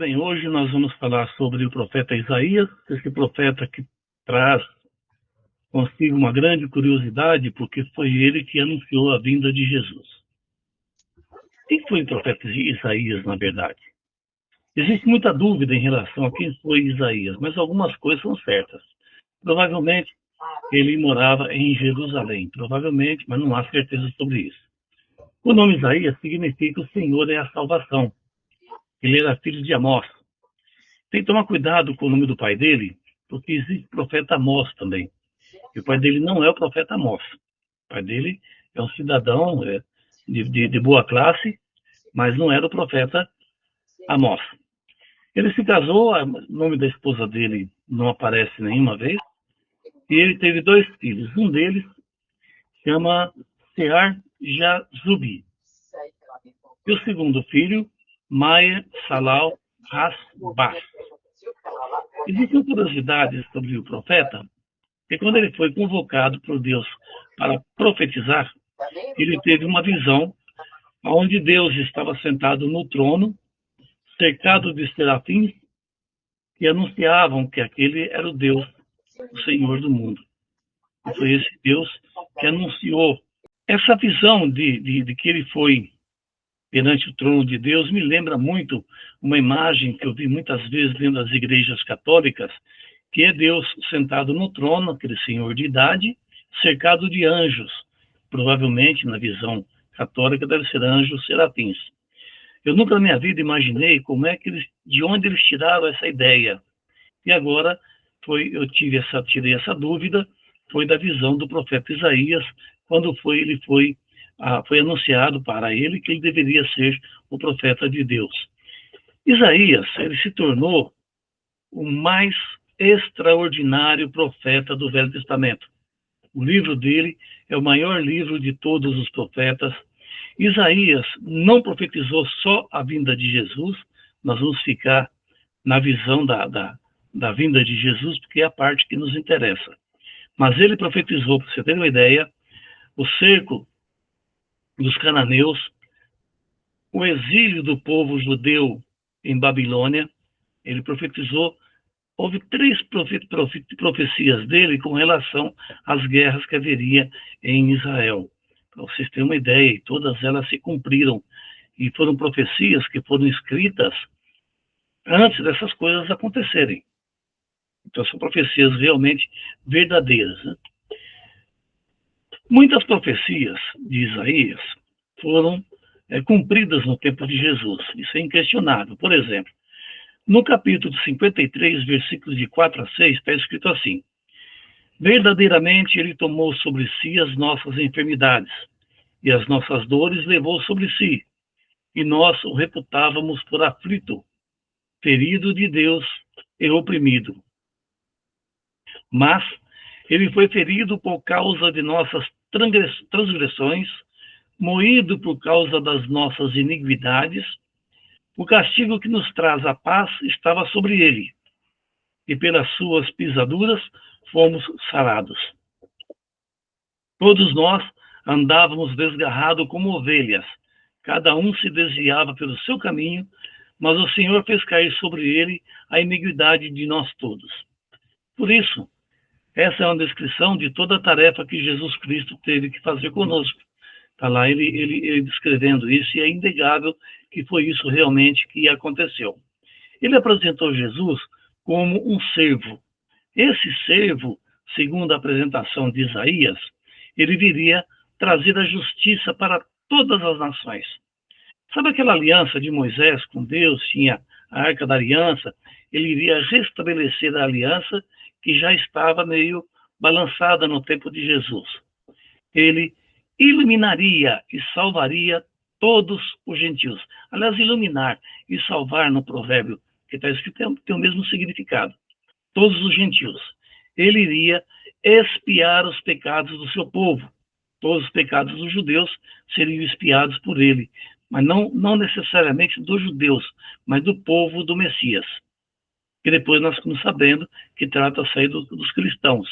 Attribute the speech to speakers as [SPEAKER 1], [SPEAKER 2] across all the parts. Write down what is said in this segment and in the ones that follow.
[SPEAKER 1] bem, hoje nós vamos falar sobre o profeta Isaías, esse profeta que traz consigo uma grande curiosidade, porque foi ele que anunciou a vinda de Jesus. Quem foi o profeta Isaías, na verdade? Existe muita dúvida em relação a quem foi Isaías, mas algumas coisas são certas. Provavelmente ele morava em Jerusalém, provavelmente, mas não há certeza sobre isso. O nome Isaías significa o Senhor é a salvação. Ele era filho de Amós. Tem que tomar cuidado com o nome do pai dele, porque existe o profeta Amós também. E o pai dele não é o profeta Amós. O pai dele é um cidadão de boa classe, mas não era o profeta Amós. Ele se casou, o nome da esposa dele não aparece nenhuma vez, e ele teve 2 filhos. Um deles chama Sear-Jazubi. E o segundo filho, Maia Salal Hasbaz. Existem curiosidades sobre o profeta, que quando ele foi convocado por Deus para profetizar, ele teve uma visão onde Deus estava sentado no trono, cercado de serafins, que anunciavam que aquele era o Deus, o Senhor do mundo. E foi esse Deus que anunciou. Essa visão de que ele foi perante o trono de Deus me lembra muito uma imagem que eu vi muitas vezes dentro das igrejas católicas, que é Deus sentado no trono, aquele senhor de idade, cercado de anjos. Provavelmente, na visão católica, deve ser anjos serafins. Eu nunca na minha vida imaginei de onde eles tiraram essa ideia. E agora eu tirei essa dúvida, foi da visão do profeta Isaías, quando foi anunciado para ele que ele deveria ser o profeta de Deus. Isaías, ele se tornou o mais extraordinário profeta do Velho Testamento. O livro dele é o maior livro de todos os profetas. Isaías não profetizou só a vinda de Jesus, nós vamos ficar na visão da vinda de Jesus, porque é a parte que nos interessa. Mas ele profetizou, para você ter uma ideia, o cerco dos cananeus, o exílio do povo judeu em Babilônia. Ele profetizou. Houve 3 profecias dele com relação às guerras que haveria em Israel. Para vocês terem uma ideia, e todas elas se cumpriram. E foram profecias que foram escritas antes dessas coisas acontecerem. Então, são profecias realmente verdadeiras, né? Muitas profecias de Isaías foram cumpridas no tempo de Jesus. Isso é inquestionável. Por exemplo, no capítulo 53, versículos de 4 a 6, está escrito assim: verdadeiramente ele tomou sobre si as nossas enfermidades, e as nossas dores levou sobre si, e nós o reputávamos por aflito, ferido de Deus e oprimido. Mas ele foi ferido por causa de nossas transgressões, moído por causa das nossas iniquidades. O castigo que nos traz a paz estava sobre ele, e pelas suas pisaduras fomos sarados. Todos nós andávamos desgarrados como ovelhas, cada um se desviava pelo seu caminho, mas o Senhor fez cair sobre ele a iniquidade de nós todos. Por isso, essa é uma descrição de toda a tarefa que Jesus Cristo teve que fazer conosco. Está lá ele descrevendo isso, e é inegável que foi isso realmente que aconteceu. Ele apresentou Jesus como um servo. Esse servo, segundo a apresentação de Isaías, ele viria trazer a justiça para todas as nações. Sabe aquela aliança de Moisés com Deus, tinha a Arca da Aliança? Ele iria restabelecer a aliança que já estava meio balançada no tempo de Jesus. Ele iluminaria e salvaria todos os gentios. Aliás, iluminar e salvar no provérbio que está escrito tem o mesmo significado. Todos os gentios. Ele iria expiar os pecados do seu povo. Todos os pecados dos judeus seriam expiados por ele, mas não necessariamente dos judeus, mas do povo do Messias. Que depois nós ficamos sabendo que trata-se aí dos cristãos.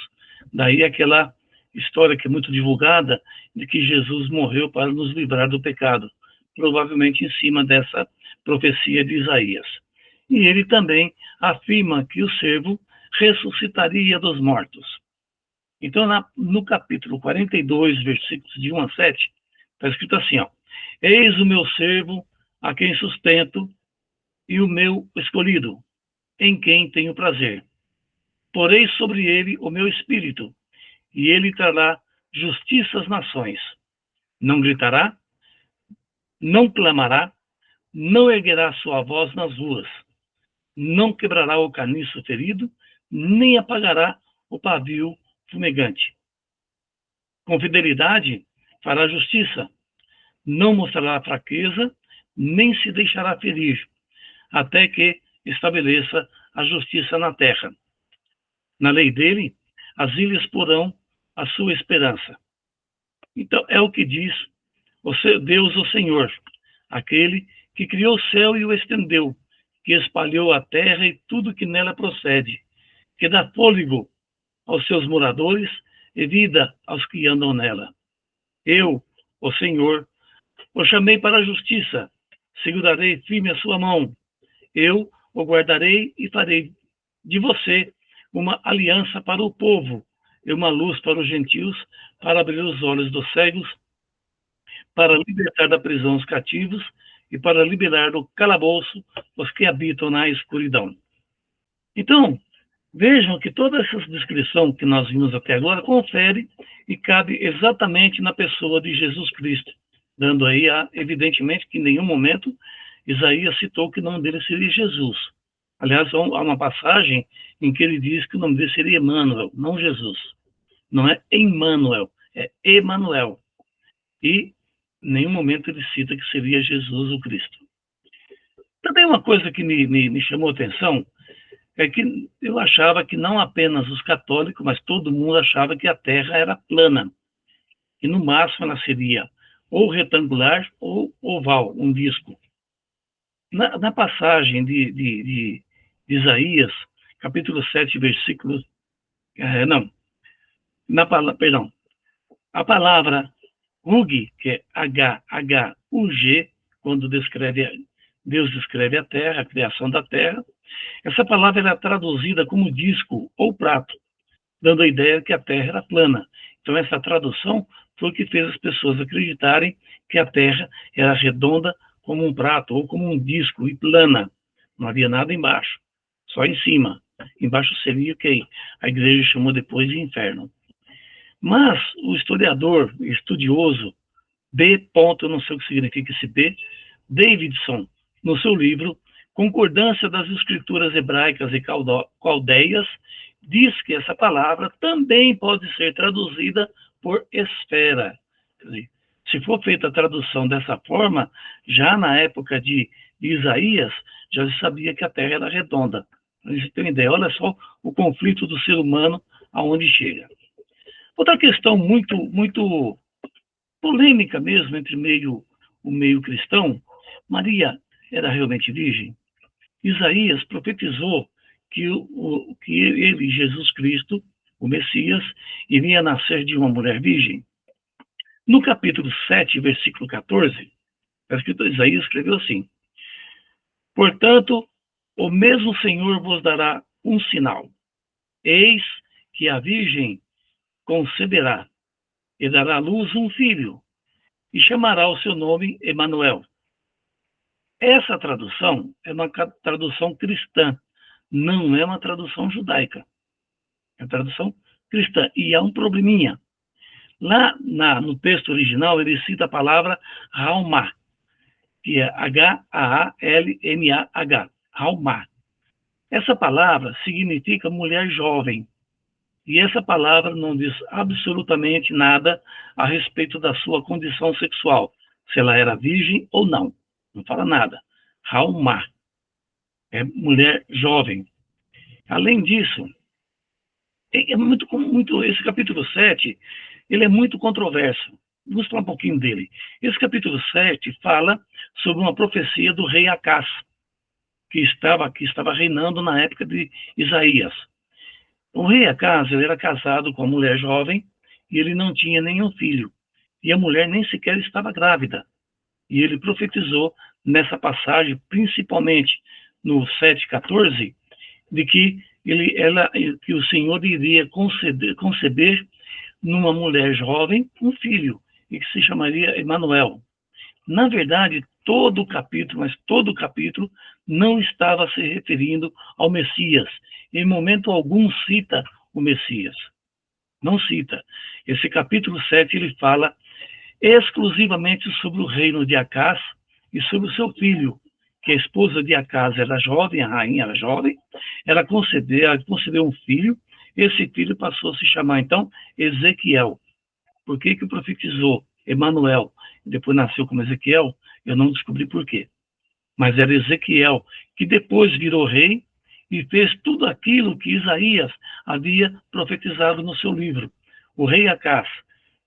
[SPEAKER 1] Daí aquela história que é muito divulgada de que Jesus morreu para nos livrar do pecado, provavelmente em cima dessa profecia de Isaías. E ele também afirma que o servo ressuscitaria dos mortos. Então, no capítulo 42, versículos de 1 a 7, está escrito assim, ó: Eis o meu servo, a quem sustento, e o meu escolhido, em quem tenho prazer. Porei sobre ele o meu espírito, e ele trará justiça às nações. Não gritará, não clamará, não erguerá sua voz nas ruas, não quebrará o caniço ferido, nem apagará o pavio fumegante. Com fidelidade fará justiça, não mostrará fraqueza, nem se deixará ferir, até que estabeleça a justiça na terra. Na lei dele, as ilhas porão a sua esperança. Então, é o que diz o Deus, o Senhor, aquele que criou o céu e o estendeu, que espalhou a terra e tudo que nela procede, que dá fôlego aos seus moradores e vida aos que andam nela. Eu, o Senhor, o chamei para a justiça, segurarei firme a sua mão. Eu o guardarei e farei de você uma aliança para o povo e uma luz para os gentios, para abrir os olhos dos cegos, para libertar da prisão os cativos e para liberar do calabouço os que habitam na escuridão. Então, vejam que toda essa descrição que nós vimos até agora confere e cabe exatamente na pessoa de Jesus Cristo, dando aí, evidentemente, que em nenhum momento Isaías citou que o nome dele seria Jesus. Aliás, há uma passagem em que ele diz que o nome dele seria Emmanuel, não Jesus. Não é Emmanuel, é Emanuel. E em nenhum momento ele cita que seria Jesus o Cristo. Também uma coisa que me chamou a atenção é que eu achava que não apenas os católicos, mas todo mundo achava que a Terra era plana. E no máximo ela seria ou retangular ou oval, um disco. Na passagem de Isaías, capítulo 7, versículo... perdão. A palavra Hug, que é H-H-U-G, quando Deus descreve a Terra, a criação da Terra, essa palavra era traduzida como disco ou prato, dando a ideia que a Terra era plana. Então, essa tradução foi o que fez as pessoas acreditarem que a Terra era redonda como um prato ou como um disco e plana. Não havia nada embaixo, só em cima. Embaixo seria o que a igreja chamou depois de inferno. Mas o historiador, estudioso, eu não sei o que significa esse B, Davidson, no seu livro Concordância das Escrituras Hebraicas e Caldeias, diz que essa palavra também pode ser traduzida por esfera. Se for feita a tradução dessa forma, já na época de Isaías, já se sabia que a Terra era redonda. Para você ter uma ideia, olha só o conflito do ser humano aonde chega. Outra questão muito polêmica mesmo entre o meio cristão: Maria era realmente virgem? Isaías profetizou que ele, Jesus Cristo, o Messias, iria nascer de uma mulher virgem. No capítulo 7, versículo 14, Isaías escreveu assim: Portanto, o mesmo Senhor vos dará um sinal. Eis que a virgem conceberá e dará à luz um filho, e chamará o seu nome Emanuel. Essa tradução é uma tradução cristã, não é uma tradução judaica. É uma tradução cristã. E há um probleminha. Lá no texto original, ele cita a palavra Raumah, que é H-A-A-L-M-A-H, Raumah. Essa palavra significa mulher jovem. E essa palavra não diz absolutamente nada a respeito da sua condição sexual, se ela era virgem ou não. Não fala nada. Raumah é mulher jovem. Além disso, esse capítulo 7, ele é muito controverso. Vamos falar um pouquinho dele. Esse capítulo 7 fala sobre uma profecia do rei Acás, que estava reinando na época de Isaías. O rei Acás, ele era casado com uma mulher jovem e ele não tinha nenhum filho. E a mulher nem sequer estava grávida. E ele profetizou nessa passagem, principalmente no 7,14, de que que o Senhor iria conceber numa mulher jovem um filho, e que se chamaria Emanuel. Na verdade, todo o capítulo, mas todo o capítulo, não estava se referindo ao Messias. Em momento algum cita o Messias. Não cita. Esse capítulo 7, ele fala exclusivamente sobre o reino de Acaz e sobre o seu filho, que a esposa de Acaz era jovem, a rainha era jovem, ela concedeu um filho, esse filho passou a se chamar, então, Ezequiel. Por que profetizou Emanuel, depois nasceu como Ezequiel? Eu não descobri por quê. Mas era Ezequiel, que depois virou rei e fez tudo aquilo que Isaías havia profetizado no seu livro. O rei Acaz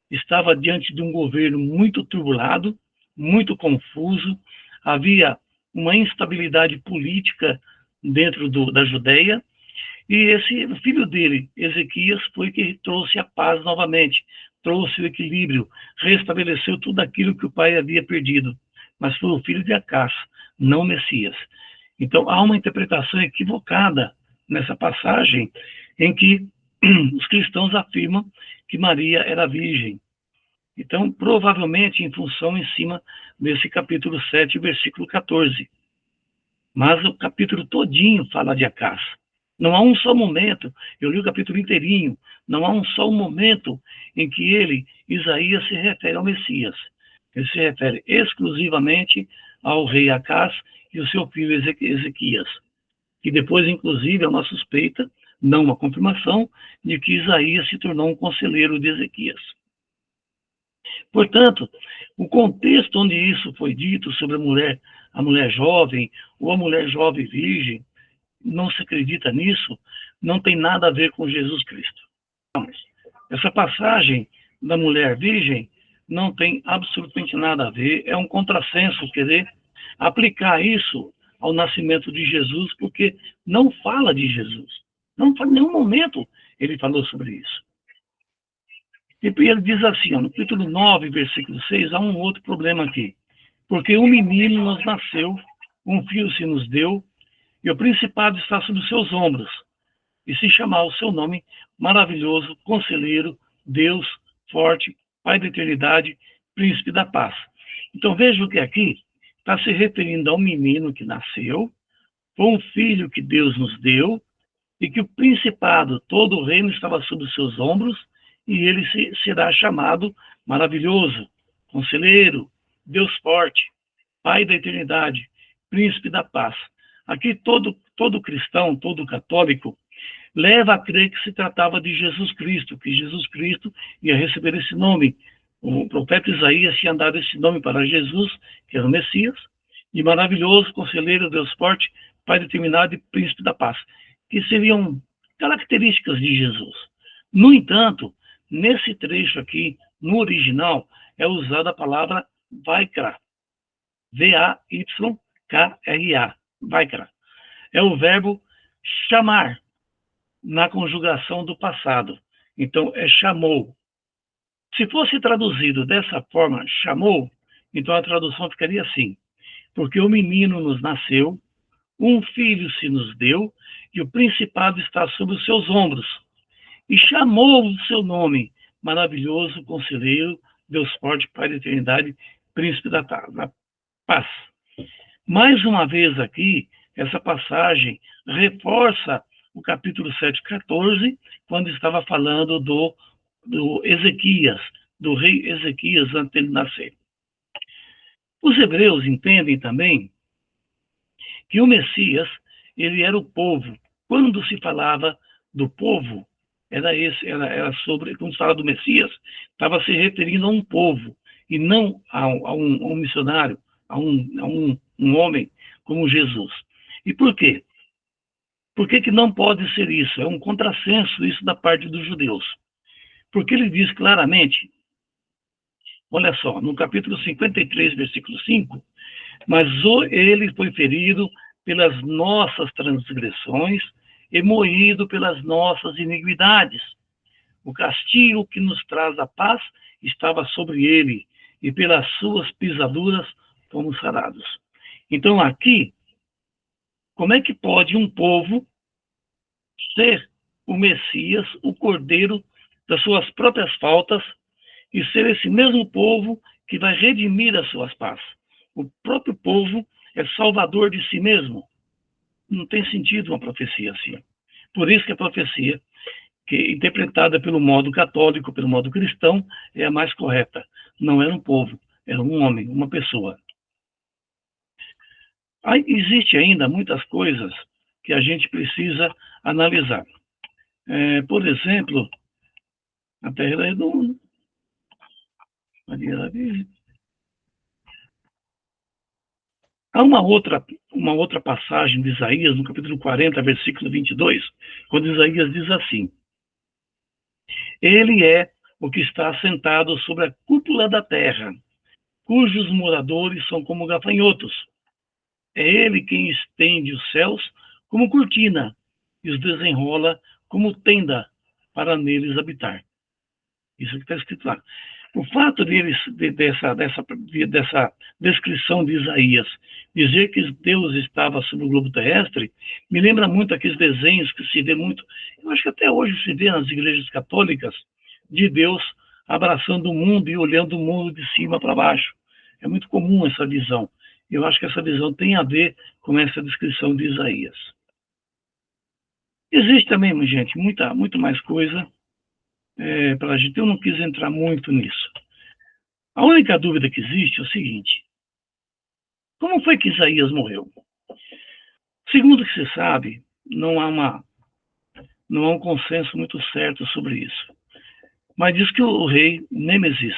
[SPEAKER 1] estava diante de um governo muito turbulado, muito confuso, havia uma instabilidade política dentro da Judéia, e o filho dele, Ezequias, foi que trouxe a paz novamente, trouxe o equilíbrio, restabeleceu tudo aquilo que o pai havia perdido. Mas foi o filho de Acaz, não o Messias. Então, há uma interpretação equivocada nessa passagem em que os cristãos afirmam que Maria era virgem. Então, provavelmente em função em cima desse capítulo 7, versículo 14. Mas o capítulo todinho fala de Acaz. Não há um só momento, eu li o capítulo inteirinho, não há um só momento em que Isaías, se refere ao Messias. Ele se refere exclusivamente ao rei Acaz e o seu filho Ezequias, que depois, inclusive, é uma suspeita, não uma confirmação, de que Isaías se tornou um conselheiro de Ezequias. Portanto, o contexto onde isso foi dito sobre a mulher jovem ou a mulher jovem virgem, não se acredita nisso, não tem nada a ver com Jesus Cristo. Essa passagem da mulher virgem não tem absolutamente nada a ver, é um contrassenso querer aplicar isso ao nascimento de Jesus, porque não fala de Jesus. Não, em nenhum momento ele falou sobre isso. E ele diz assim, no capítulo 9, versículo 6, há um outro problema aqui. Porque um menino nos nasceu, um filho se nos deu, e o principado está sobre os seus ombros, e se chamar o seu nome maravilhoso, conselheiro, Deus, forte, Pai da eternidade, príncipe da paz. Então veja que aqui está se referindo a um menino que nasceu, foi um filho que Deus nos deu, e que o principado, todo o reino estava sobre os seus ombros, e ele será chamado maravilhoso, conselheiro, Deus forte, Pai da eternidade, príncipe da paz. Aqui todo cristão, todo católico, leva a crer que se tratava de Jesus Cristo, que Jesus Cristo ia receber esse nome. O profeta Isaías tinha dado esse nome para Jesus, que era o Messias, de maravilhoso, conselheiro, Deus forte, Pai da eternidade e príncipe da paz, que seriam características de Jesus. No entanto, nesse trecho aqui, no original, é usada a palavra Vaikra, V-A-Y-K-R-A, Vaikra. É o verbo chamar, na conjugação do passado. Então, é chamou. Se fosse traduzido dessa forma, chamou, então a tradução ficaria assim: porque o menino nos nasceu, um filho se nos deu, e o principado está sobre os seus ombros. E chamou o seu nome, maravilhoso, conselheiro, Deus forte, Pai da eternidade, príncipe da paz. Mais uma vez aqui, essa passagem reforça o capítulo 7,14, quando estava falando do Ezequias, do rei Ezequias, antes dele nascer. Os hebreus entendem também que o Messias, ele era o povo. Quando se falava do povo, era sobre, quando se fala do Messias, estava se referindo a um povo, e não a um missionário, a um homem como Jesus. E por quê? Por que não pode ser isso? É um contrassenso isso da parte dos judeus. Porque ele diz claramente, olha só, no capítulo 53, versículo 5, mas ele foi ferido pelas nossas transgressões e moído pelas nossas iniquidades. O castigo que nos traz a paz estava sobre ele, e pelas suas pisaduras fomos sarados. Então aqui, Como é que pode um povo ser o Messias, o Cordeiro das suas próprias faltas, e ser esse mesmo povo que vai redimir as suas pás? O próprio povo é salvador de si mesmo. Não tem sentido uma profecia assim. Por isso que a profecia, que interpretada pelo modo católico, pelo modo cristão, é a mais correta. Não era um povo, era um homem, uma pessoa. Aí existe ainda muitas coisas que a gente precisa analisar. Por exemplo, a Terra é redonda. Há uma outra passagem de Isaías, no capítulo 40, versículo 22, quando Isaías diz assim: Ele é o que está assentado sobre a cúpula da terra, cujos moradores são como gafanhotos. É ele quem estende os céus como cortina e os desenrola como tenda para neles habitar. Isso que está escrito lá. O fato dessa descrição de Isaías dizer que Deus estava sobre o globo terrestre me lembra muito aqueles desenhos que se vê muito, eu acho que até hoje se vê nas igrejas católicas, de Deus abraçando o mundo e olhando o mundo de cima para baixo. É muito comum essa visão. Eu acho que essa visão tem a ver com essa descrição de Isaías. Existe também, gente, muito mais coisa para a gente. Eu não quis entrar muito nisso. A única dúvida que existe é o seguinte: como foi que Isaías morreu? Segundo o que se sabe, não há um consenso muito certo sobre isso. Mas diz que o rei Nêmesis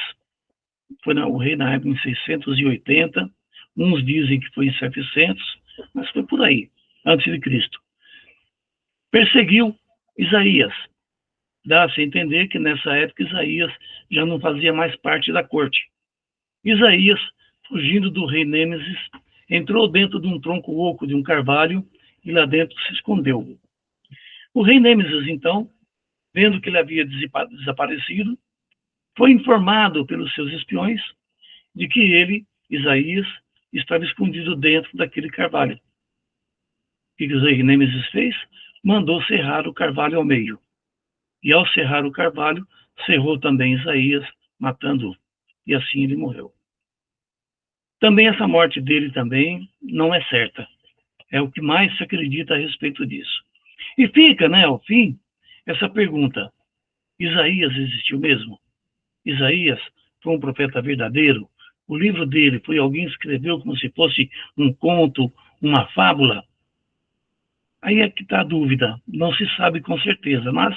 [SPEAKER 1] foi o rei na época em 680, uns dizem que foi em 700, mas foi por aí, antes de Cristo. Perseguiu Isaías. Dá-se a entender que nessa época Isaías já não fazia mais parte da corte. Isaías, fugindo do rei Nêmesis, entrou dentro de um tronco oco de um carvalho e lá dentro se escondeu. O rei Nêmesis, então, vendo que ele havia desaparecido, foi informado pelos seus espiões de que ele, Isaías, estava escondido dentro daquele carvalho. O que o rei Nêmesis fez? Mandou serrar o carvalho ao meio. E ao serrar o carvalho, cerrou também Isaías, matando-o. E assim ele morreu. Também essa morte dele também não é certa. É o que mais se acredita a respeito disso. E fica, ao fim, essa pergunta: Isaías existiu mesmo? Isaías foi um profeta verdadeiro? O livro dele foi alguém que escreveu como se fosse um conto, uma fábula? Aí é que está a dúvida, não se sabe com certeza, mas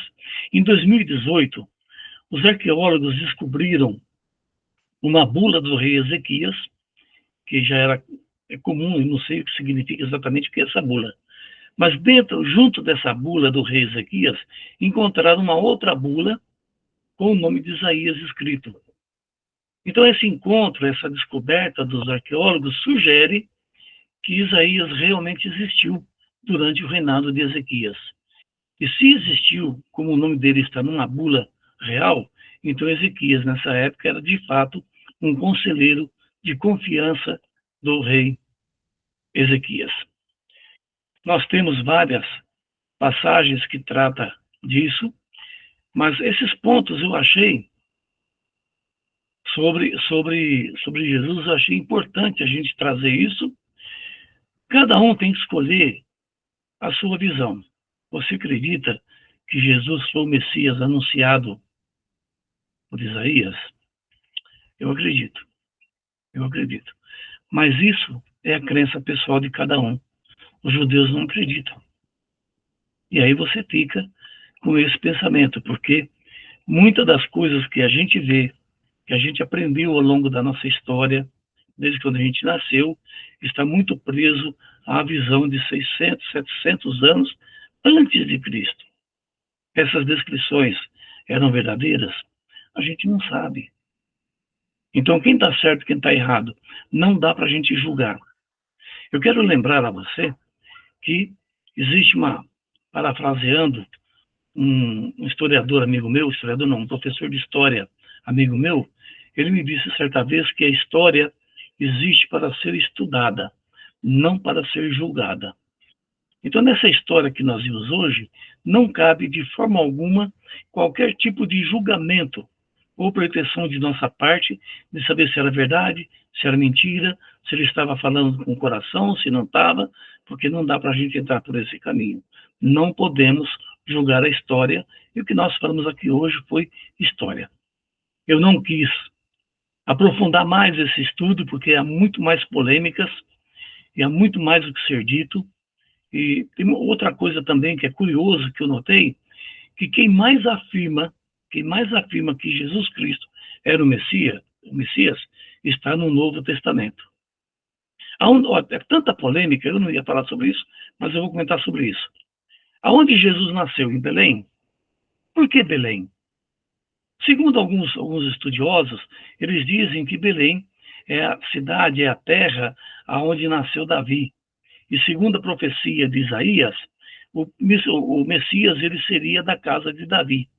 [SPEAKER 1] em 2018, os arqueólogos descobriram uma bula do rei Ezequias, que já era comum, eu não sei o que significa exatamente o que é essa bula, mas junto dessa bula do rei Ezequias, encontraram uma outra bula com o nome de Isaías escrito. Então esse encontro, essa descoberta dos arqueólogos sugere que Isaías realmente existiu durante o reinado de Ezequias. E se existiu, como o nome dele está numa bula real, então Ezequias, nessa época, era de fato um conselheiro de confiança do rei Ezequias. Nós temos várias passagens que tratam disso, mas esses pontos eu achei sobre Jesus, eu achei importante a gente trazer isso. Cada um tem que escolher a sua visão. Você acredita que Jesus foi o Messias anunciado por Isaías? Eu acredito. Eu acredito. Mas isso é a crença pessoal de cada um. Os judeus não acreditam. E aí você fica com esse pensamento, porque muitas das coisas que a gente vê, que a gente aprendeu ao longo da nossa história, desde quando a gente nasceu, está muito preso à visão de 600, 700 anos antes de Cristo. Essas descrições eram verdadeiras? A gente não sabe. Então, quem está certo e quem está errado, não dá para a gente julgar. Eu quero lembrar a você que existe parafraseando, um historiador amigo meu, um professor de história amigo meu, ele me disse certa vez que a história existe para ser estudada, não para ser julgada. Então, nessa história que nós vimos hoje, não cabe de forma alguma qualquer tipo de julgamento ou pretensão de nossa parte de saber se era verdade, se era mentira, se ele estava falando com o coração, se não estava, porque não dá para a gente entrar por esse caminho. Não podemos julgar a história, e o que nós falamos aqui hoje foi história. Eu não quis aprofundar mais esse estudo, porque há muito mais polêmicas e há muito mais o que ser dito. E tem outra coisa também que é curioso, que eu notei, que quem mais afirma que Jesus Cristo era o Messias, está no Novo Testamento. É tanta polêmica, eu não ia falar sobre isso, mas eu vou comentar sobre isso. Aonde Jesus nasceu? Em Belém? Por que Belém? Segundo alguns estudiosos, eles dizem que Belém é a cidade, é a terra aonde nasceu Davi. E segundo a profecia de Isaías, o Messias ele seria da casa de Davi.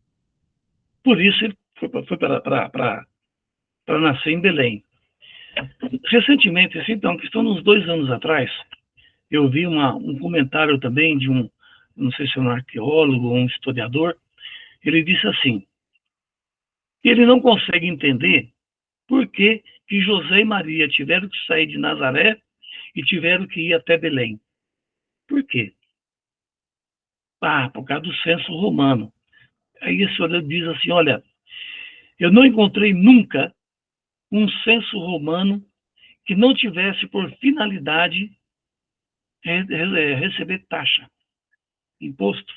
[SPEAKER 1] Por isso ele foi para nascer em Belém. Recentemente, assim, então, que estão uns 2 anos atrás, eu vi um comentário também de não sei se é um arqueólogo ou um historiador, ele disse assim, que ele não consegue entender por que José e Maria tiveram que sair de Nazaré e tiveram que ir até Belém. Por quê? Por causa do censo romano. Aí esse olhar diz assim, olha, eu não encontrei nunca um censo romano que não tivesse por finalidade receber taxa, imposto.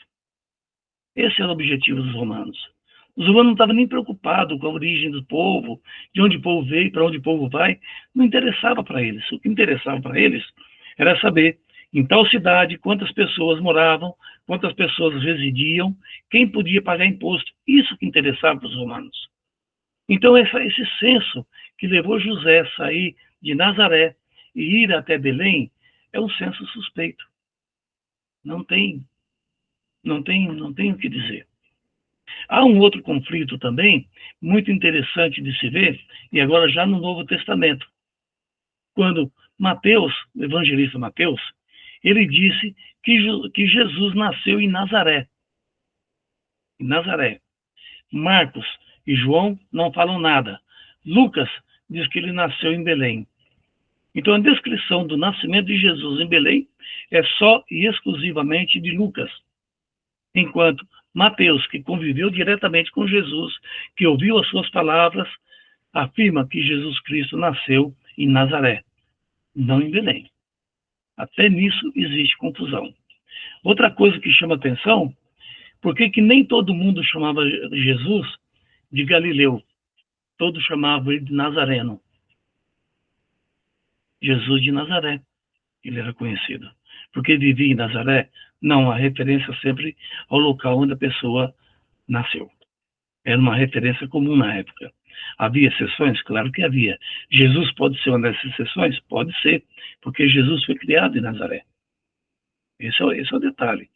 [SPEAKER 1] Esse era o objetivo dos romanos. Os romanos não estavam nem preocupados com a origem do povo, de onde o povo veio, para onde o povo vai. Não interessava para eles. O que interessava para eles era saber em tal cidade quantas pessoas moravam, quantas pessoas residiam, quem podia pagar imposto. Isso que interessava para os romanos. Então, esse censo que levou José a sair de Nazaré e ir até Belém é um censo suspeito. Não tem o que dizer. Há um outro conflito também, muito interessante de se ver, e agora já no Novo Testamento. Quando Mateus, o evangelista Mateus, ele disse que Jesus nasceu em Nazaré. Em Nazaré. Marcos e João não falam nada. Lucas diz que ele nasceu em Belém. Então, a descrição do nascimento de Jesus em Belém é só e exclusivamente de Lucas. Enquanto Mateus, que conviveu diretamente com Jesus, que ouviu as suas palavras, afirma que Jesus Cristo nasceu em Nazaré, não em Belém. Até nisso existe confusão. Outra coisa que chama atenção, por que nem todo mundo chamava Jesus de Galileu? Todos chamavam ele de Nazareno. Jesus de Nazaré, ele era conhecido. Porque vivia em Nazaré? Não, a referência sempre ao local onde a pessoa nasceu. Era uma referência comum na época. Havia exceções? Claro que havia. Jesus pode ser uma dessas exceções? Pode ser, porque Jesus foi criado em Nazaré. Esse é o detalhe.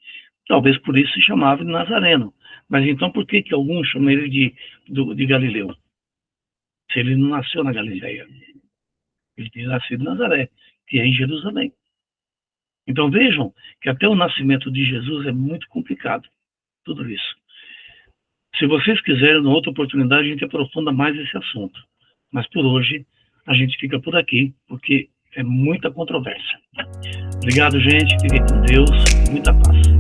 [SPEAKER 1] Talvez por isso se chamava de Nazareno. Mas então por que alguns chamam ele de Galileu? Se ele não nasceu na Galileia. Ele tinha nascido em Nazaré, que é em Jerusalém. Então vejam que até o nascimento de Jesus é muito complicado. Tudo isso. Se vocês quiserem, em outra oportunidade, a gente aprofunda mais esse assunto. Mas por hoje, a gente fica por aqui, porque é muita controvérsia. Obrigado, gente. Fiquem com Deus. Muita paz.